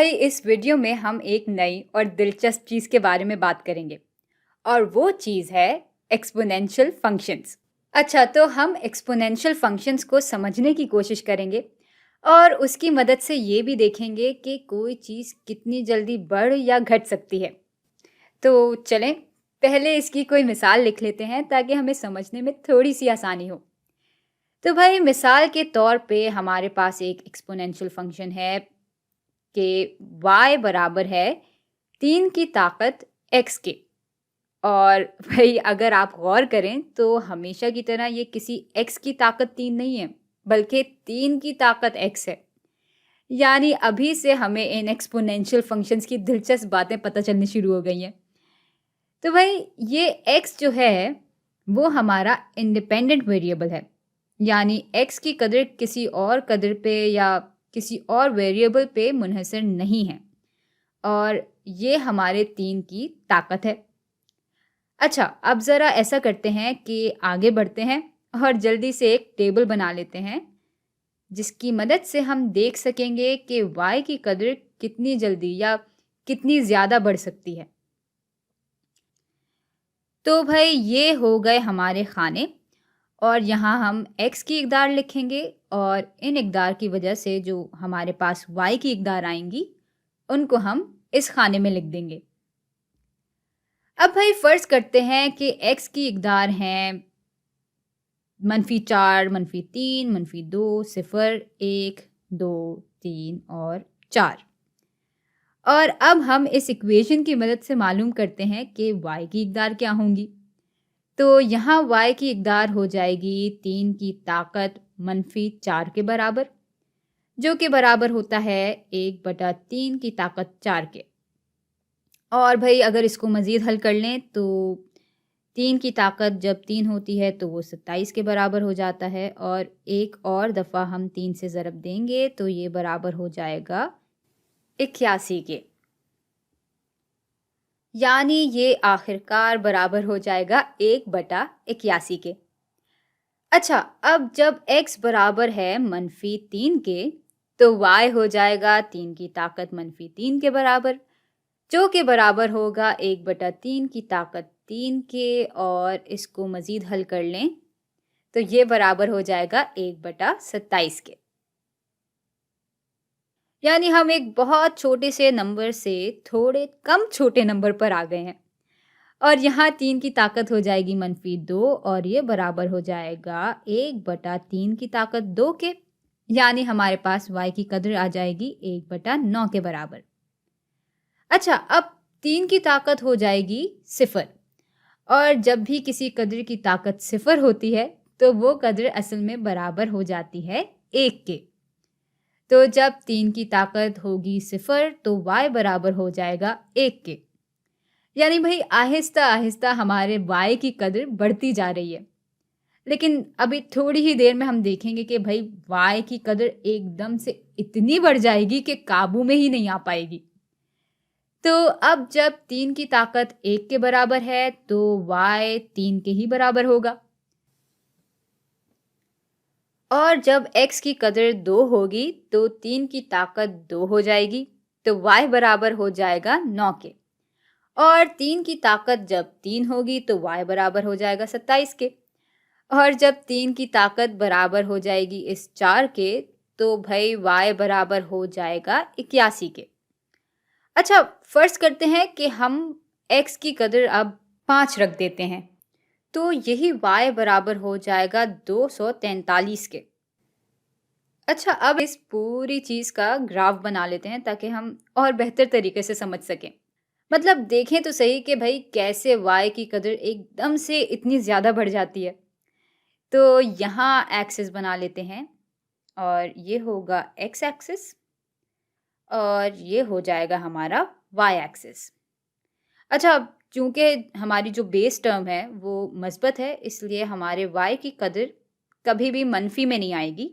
भाई इस वीडियो में हम एक नई और दिलचस्प चीज़ के बारे में बात करेंगे और वो चीज़ है एक्सपोनेंशियल फंक्शंस। अच्छा, तो हम एक्सपोनेंशियल फंक्शंस को समझने की कोशिश करेंगे और उसकी मदद से ये भी देखेंगे कि कोई चीज़ कितनी जल्दी बढ़ या घट सकती है। तो चलें पहले इसकी कोई मिसाल लिख लेते हैं ताकि हमें समझने में थोड़ी सी आसानी हो। तो भाई मिसाल के तौर पे हमारे पास एक एक्सपोनेंशियल फंक्शन है कि y बराबर है 3 की ताकत x के। और भाई अगर आप गौर करें तो हमेशा की तरह ये किसी x की ताकत 3 नहीं है, बल्कि 3 की ताकत x है। यानी अभी से हमें इन एक्सपोनेंशियल फंक्शंस की दिलचस्प बातें पता चलनी शुरू हो गई हैं। तो भाई ये x जो है वो हमारा इंडिपेंडेंट वेरिएबल है, यानी x की कदर किसी और कदर पे या किसी और वेरिएबल पे मुनहसर नहीं है और ये हमारे 3 की ताकत है। अच्छा, अब ज़रा ऐसा करते हैं कि आगे बढ़ते हैं और जल्दी से एक टेबल बना लेते हैं जिसकी मदद से हम देख सकेंगे कि y की कदर कितनी जल्दी या कितनी ज़्यादा बढ़ सकती है। तो भाई ये हो गए हमारे खाने और यहाँ हम x की इकदार लिखेंगे और इन इकदार की वजह से जो हमारे पास y की इकदार आएंगी उनको हम इस खाने में लिख देंगे। अब भाई फ़र्ज़ करते हैं कि x की इकदार हैं -4, -3, -2, 0, 1, 2, 3 और 4। और अब हम इस इक्वेशन की मदद से मालूम करते हैं कि y की इकदार क्या होंगी। तो यहाँ y की इकदार हो जाएगी 3 की ताकत -4 के बराबर, जो कि बराबर होता है 1/3 की ताकत 4 के। और भाई अगर इसको मज़ीद हल कर लें तो 3 की ताकत जब 3 होती है तो वो 27 के बराबर हो जाता है और एक और दफ़ा हम 3 से ज़रब देंगे तो ये बराबर हो जाएगा 81 के। यानी ये आखिरकार बराबर हो जाएगा 1/81 के। अच्छा, अब जब x बराबर है -3 के तो y हो जाएगा 3 की ताकत -3 के बराबर, जो के बराबर होगा 1/3 की ताकत 3 के। और इसको मज़ीद हल कर लें तो ये बराबर हो जाएगा 1/27 के। यानी हम एक बहुत छोटे से नंबर से थोड़े कम छोटे नंबर पर आ गए हैं और यहाँ 3 की ताकत हो जाएगी -2 और ये बराबर हो जाएगा 1/3 की ताकत 2 के। यानी हमारे पास y की कदर आ जाएगी 1/9 के बराबर। अच्छा, अब 3 की ताकत हो जाएगी 0 और जब भी किसी कदर की ताकत 0 होती है तो वो कदर असल में बराबर हो जाती है 1 के। तो जब 3 की ताकत होगी 0 तो y बराबर हो जाएगा 1 के। यानी भाई आहिस्ता आहिस्ता हमारे y की कदर बढ़ती जा रही है। लेकिन अभी थोड़ी ही देर में हम देखेंगे कि भाई y की कदर एकदम से इतनी बढ़ जाएगी कि काबू में ही नहीं आ पाएगी। तो अब जब 3 की ताकत 1 के बराबर है तो y 3 के ही बराबर होगा और जब x की कदर 2 होगी तो 3 की ताकत 2 हो जाएगी तो y बराबर हो जाएगा 9 के। और 3 की ताकत जब 3 होगी तो y बराबर हो जाएगा 27 के। और जब 3 की ताकत बराबर हो जाएगी इस 4 के तो भाई y बराबर हो जाएगा 81 के। अच्छा, फ़र्ज़ करते हैं कि हम x की कदर अब 5 रख देते हैं तो यही y बराबर हो जाएगा 243 के। अच्छा, अब इस पूरी चीज़ का ग्राफ बना लेते हैं ताकि हम और बेहतर तरीके से समझ सकें। मतलब देखें तो सही कि भाई कैसे y की कदर एकदम से इतनी ज़्यादा बढ़ जाती है। तो यहाँ एक्सिस बना लेते हैं और ये होगा x एक्सिस और ये हो जाएगा हमारा y एक्सिस। अच्छा, चूँकि हमारी जो बेस टर्म है वो मस्बत है इसलिए हमारे y की कदर कभी भी मनफी में नहीं आएगी।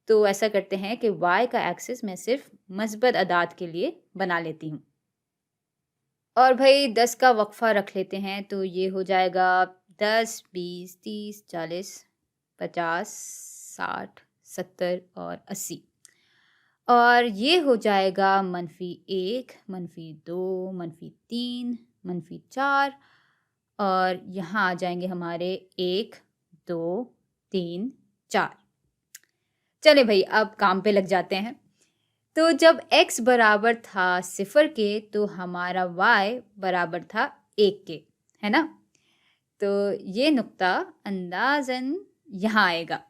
तो ऐसा करते हैं कि y का एक्सिस मैं सिर्फ मस्बत अदाद के लिए बना लेती हूँ। और भाई 10 का वक्फ़ा रख लेते हैं तो ये हो जाएगा 10, 20, 30, 40, 50, 60, 70 और 80। और ये हो जाएगा -1, -2, -3, -4 और यहाँ आ जाएंगे हमारे 1, 2, 3, 4। चले भाई अब काम पे लग जाते हैं। तो जब x बराबर था 0 के तो हमारा y बराबर था 1 के, है ना? तो ये नुक्ता अंदाज़न यहाँ आएगा।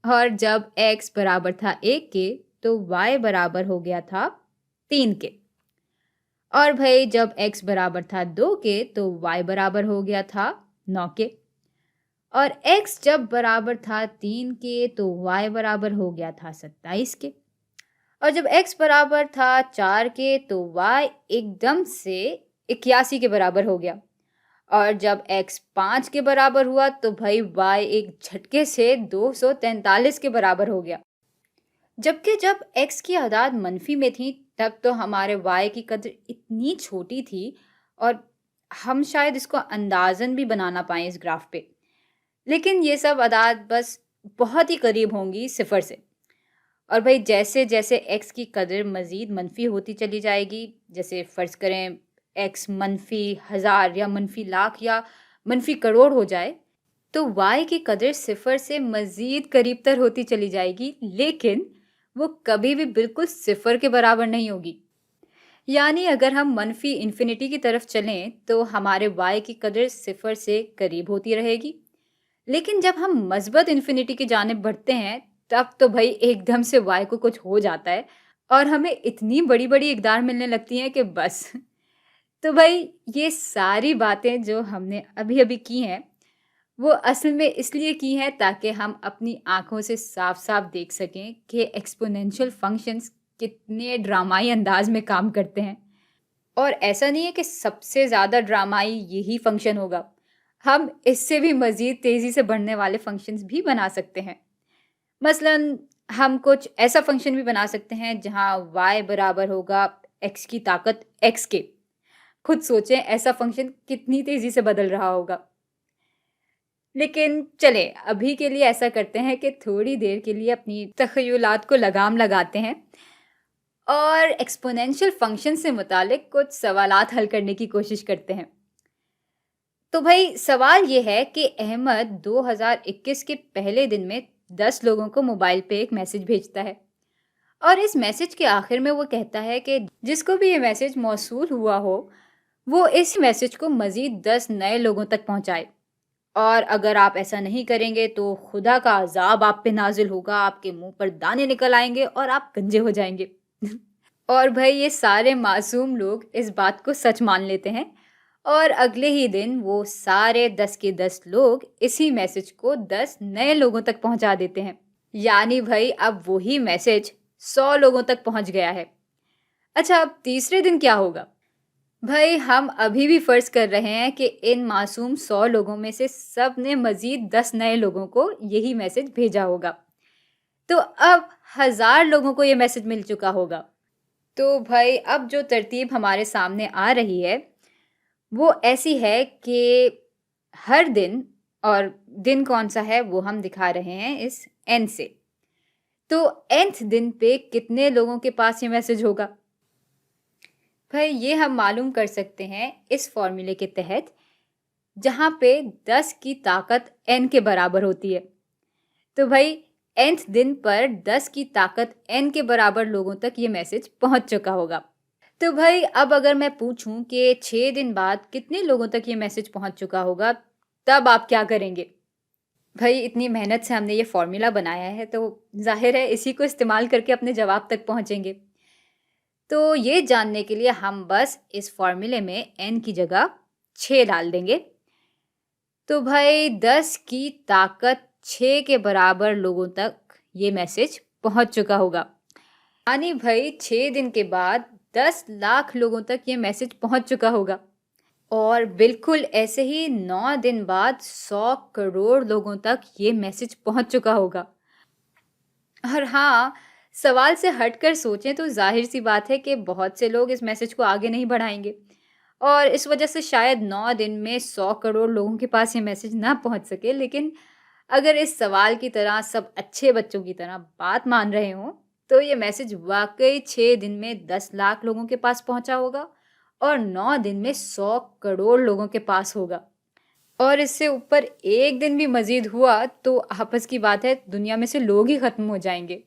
और जब x बराबर था 1 के तो y बराबर हो गया था 3 के। और भाई जब x बराबर था 2 के तो y बराबर हो गया था 9 के। और x जब बराबर था 3 के तो y बराबर हो गया था 27 के। और जब x बराबर था 4 के तो y एकदम से 81 के बराबर हो गया। और जब x 5 के बराबर हुआ तो भाई y एक झटके से 243 के बराबर हो गया। जबकि जब x की आदाद मनफी में थी तब तो हमारे y की कद्र इतनी छोटी थी और हम शायद इसको अंदाजन भी बनाना पाएं इस ग्राफ पे। लेकिन ये सब आदाद बस बहुत ही करीब होंगी 0 से। और भाई जैसे जैसे x की कदर मज़ीद मनफी होती चली जाएगी, जैसे फ़र्ज़ करें x -1000 या -लाख या -करोड़ हो जाए, तो y की कदर 0 से मज़ीद करीबतर होती चली जाएगी, लेकिन वो कभी भी बिल्कुल 0 के बराबर नहीं होगी। यानी अगर हम मनफी इन्फिनिटी की तरफ चलें तो हमारे y की कदर 0 से करीब होती रहेगी। लेकिन जब हम मस्बत इन्फिनिटी की जानिब बढ़ते हैं तब तो भाई एकदम से y को कुछ हो जाता है और हमें इतनी बड़ी-बड़ी इकदार मिलने लगती हैं कि बस। तो भाई ये सारी बातें जो हमने अभी-अभी की हैं, वो असल में इसलिए की हैं ताकि हम अपनी आँखों से साफ-साफ देख सकें कि एक्स्पोनेंशियल फंक्शंस कितने ड्रामाई अंदाज में काम करते हैं। और ऐसा नहीं है कि सबसे ज़्यादा ड्रामाई यही फंक्शन होगा। हम इससे भी मज़ीद तेज़ी से बढ़ने वाले फंक्शंस भी बना सकते हैं। मसलन हम कुछ ऐसा फंक्शन भी बना सकते हैं जहाँ y बराबर होगा x की ताकत x के। खुद सोचें ऐसा फंक्शन कितनी तेज़ी से बदल रहा होगा। लेकिन चले अभी के लिए ऐसा करते हैं कि थोड़ी देर के लिए अपनी तख़य्युलात को लगाम लगाते हैं और एक्स्पोनेंशियल फंक्शन से मुतालिक कुछ सवालात हल करने की कोशिश करते हैं। तो भाई सवाल ये है कि अहमद 2021 के पहले दिन में 10 लोगों को मोबाइल पे एक मैसेज भेजता है और इस मैसेज के आखिर में वो कहता है कि जिसको भी ये मैसेज मौसूल हुआ हो वो इस मैसेज को मज़ीद 10 नए लोगों तक पहुंचाए। और अगर आप ऐसा नहीं करेंगे तो खुदा का अजाब आप पे नाजिल होगा, आपके मुंह पर दाने निकल आएंगे और आप गंजे हो जाएंगे। और भाई ये सारे मासूम लोग इस बात को सच मान लेते हैं और अगले ही दिन वो सारे 10 के 10 लोग इसी मैसेज को 10 नए लोगों तक पहुंचा देते हैं। यानी भाई अब वही मैसेज 100 लोगों तक पहुंच गया है। अच्छा अब तीसरे दिन क्या होगा? भाई हम अभी भी फर्ज कर रहे हैं कि इन मासूम 100 लोगों में से सब ने मजीद 10 नए लोगों को यही मैसेज भेजा होगा। तो अब 1000 लोगों को ये मैसेज मिल चुका होगा। तो भाई अब जो तरतीब हमारे सामने आ रही है वो ऐसी है कि हर दिन, और दिन कौन सा है वो हम दिखा रहे हैं इस n से। तो nth दिन पे कितने लोगों के पास ये मैसेज होगा? भाई ये हम मालूम कर सकते हैं इस फॉर्मूले के तहत जहाँ पे 10 की ताकत n के बराबर होती है। तो भाई nth दिन पर 10 की ताकत n के बराबर लोगों तक ये मैसेज पहुँच चुका होगा। तो भाई अब अगर मैं पूछूं कि 6 दिन बाद कितने लोगों तक ये मैसेज पहुंच चुका होगा, तब आप क्या करेंगे? भाई इतनी मेहनत से हमने ये फॉर्मूला बनाया है तो जाहिर है इसी को इस्तेमाल करके अपने जवाब तक पहुंचेंगे। तो ये जानने के लिए हम बस इस फॉर्मूले में n की जगह 6 डाल देंगे। तो भाई 10 की ताकत 6 के बराबर लोगों तक ये मैसेज पहुंच चुका होगा। यानी भाई 6 दिन के बाद 10 लाख लोगों तक ये मैसेज पहुंच चुका होगा। और बिल्कुल ऐसे ही 9 दिन बाद 100 करोड़ लोगों तक ये मैसेज पहुंच चुका होगा। और हाँ, सवाल से हटकर सोचें तो जाहिर सी बात है कि बहुत से लोग इस मैसेज को आगे नहीं बढ़ाएंगे और इस वजह से शायद 9 दिन में 100 करोड़ लोगों के पास ये मैसेज ना पहुंच सके। लेकिन अगर इस सवाल की तरह सब अच्छे बच्चों की तरह बात मान रहे हों तो ये मैसेज वाकई 6 दिन में 10 लाख लोगों के पास पहुंचा होगा और 9 दिन में 100 करोड़ लोगों के पास होगा। और इससे ऊपर एक दिन भी मजीद हुआ तो आपस की बात है दुनिया में से लोग ही खत्म हो जाएंगे।